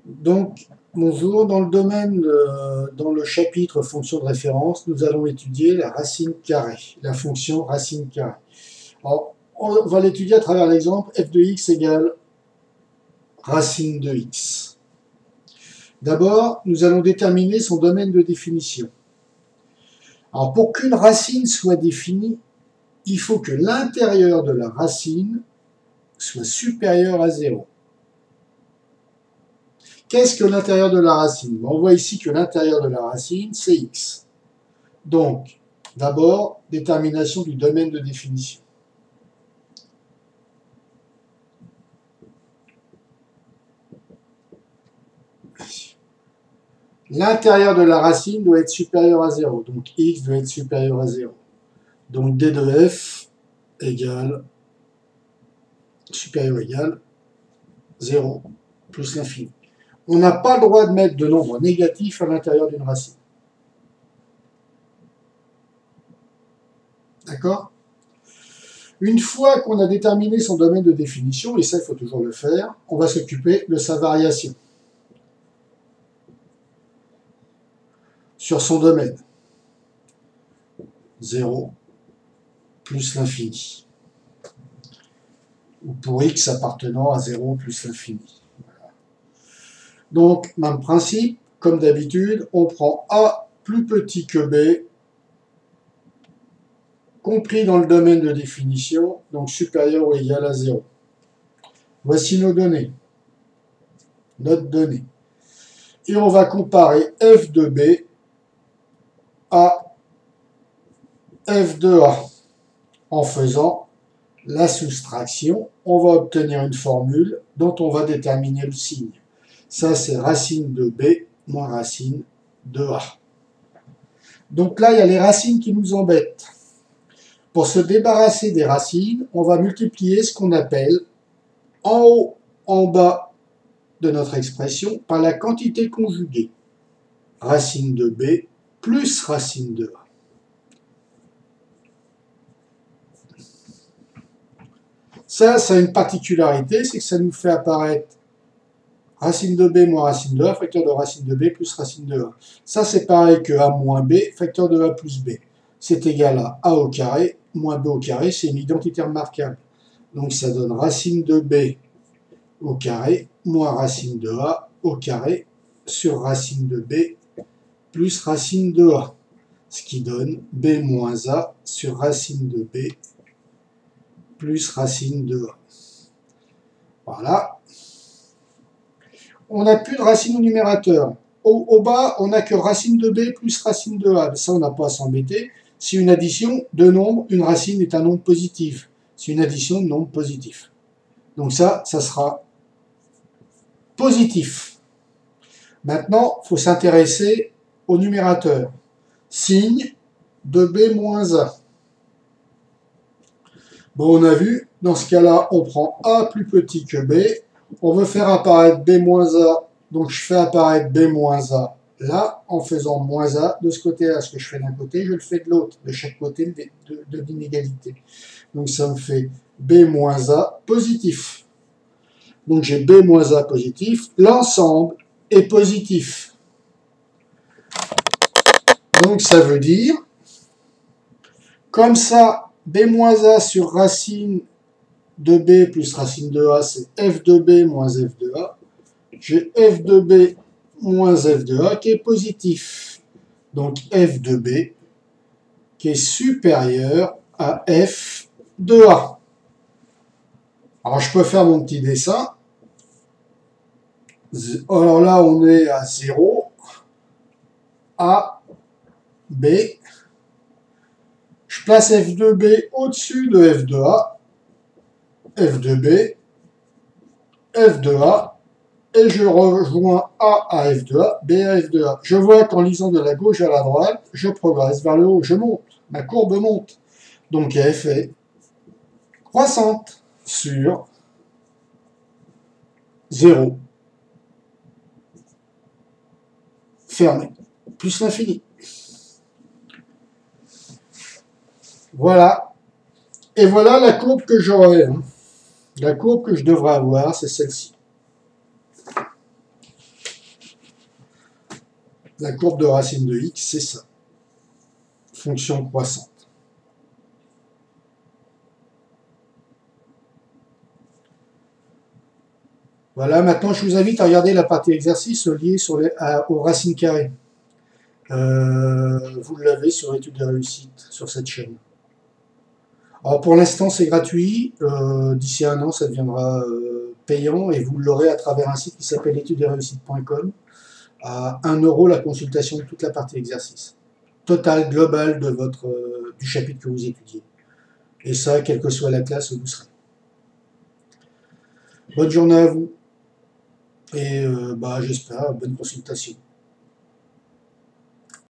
Donc, bonjour, dans le domaine, dans le chapitre fonction de référence, nous allons étudier la racine carrée, la fonction racine carrée. Alors, on va l'étudier à travers l'exemple f de x égale racine de x. D'abord, nous allons déterminer son domaine de définition. Alors, pour qu'une racine soit définie, il faut que l'intérieur de la racine soit supérieur à 0. Qu'est-ce que l'intérieur de la racine? On voit ici que l'intérieur de la racine, c'est x. Donc, d'abord, détermination du domaine de définition. L'intérieur de la racine doit être supérieur à 0. Donc, x doit être supérieur à 0. Donc, d de f égale, supérieur égale 0 plus l'infini. On n'a pas le droit de mettre de nombres négatifs à l'intérieur d'une racine. D'accord? Une fois qu'on a déterminé son domaine de définition, et ça il faut toujours le faire, on va s'occuper de sa variation sur son domaine. 0 plus l'infini. Ou pour x appartenant à 0 plus l'infini. Voilà. Donc, même principe, comme d'habitude, on prend a plus petit que b, compris dans le domaine de définition, donc supérieur ou égal à 0. Voici nos données, notre donnée. Et on va comparer f de b à f de a. En faisant la soustraction, on va obtenir une formule dont on va déterminer le signe. Ça, c'est racine de b moins racine de a. Donc là, il y a les racines qui nous embêtent. Pour se débarrasser des racines, on va multiplier ce qu'on appelle en haut, en bas de notre expression par la quantité conjuguée. Racine de b plus racine de a. Ça a une particularité, c'est que ça nous fait apparaître racine de b moins racine de a, facteur de racine de b plus racine de a. Ça, c'est pareil que a moins b, facteur de a plus b. C'est égal à a au carré moins b au carré, c'est une identité remarquable. Donc ça donne racine de b au carré moins racine de a au carré sur racine de b plus racine de a. Ce qui donne b moins a sur racine de b plus racine de a. Voilà. On n'a plus de racine au numérateur. Au bas, on n'a que racine de b plus racine de a. Ça, on n'a pas à s'embêter. C'est une addition de nombres. Une racine est un nombre positif. C'est une addition de nombres positifs. Donc ça sera positif. Maintenant, il faut s'intéresser au numérateur. Signe de b moins a. Bon, on a vu, dans ce cas-là, on prend a plus petit que b. On veut faire apparaître b moins a, donc je fais apparaître b moins a là, en faisant moins a de ce côté-là. Ce que je fais d'un côté, je le fais de l'autre, de chaque côté de l'inégalité. Donc ça me fait b moins a positif. Donc j'ai b moins a positif, l'ensemble est positif. Donc ça veut dire, comme ça, b moins a sur racine de b plus racine de a, c'est f de b moins f de a. J'ai f de b moins f de a qui est positif. Donc f de b qui est supérieur à f de a. Alors je peux faire mon petit dessin. Alors là, on est à 0, a, b. Je place f de b au-dessus de f de a. F de b, f de a, et je rejoins A à F de A, B à F de A. Je vois qu'en lisant de la gauche à la droite, je progresse vers le haut, je monte, ma courbe monte. Donc F est croissante sur 0, fermé, plus l'infini. Voilà. Et voilà la courbe que j'aurai. La courbe que je devrais avoir, c'est celle-ci. La courbe de racine de x, c'est ça. Fonction croissante. Voilà, maintenant je vous invite à regarder la partie exercice liée aux racines carrées. Vous l'avez sur Études de réussite, sur cette chaîne. Alors pour l'instant c'est gratuit, d'ici un an ça deviendra payant et vous l'aurez à travers un site qui s'appelle étudesdesreussites.com à 1 € la consultation de toute la partie exercice. Total, global de du chapitre que vous étudiez. Et ça, quelle que soit la classe où vous serez. Bonne journée à vous et j'espère bonne consultation.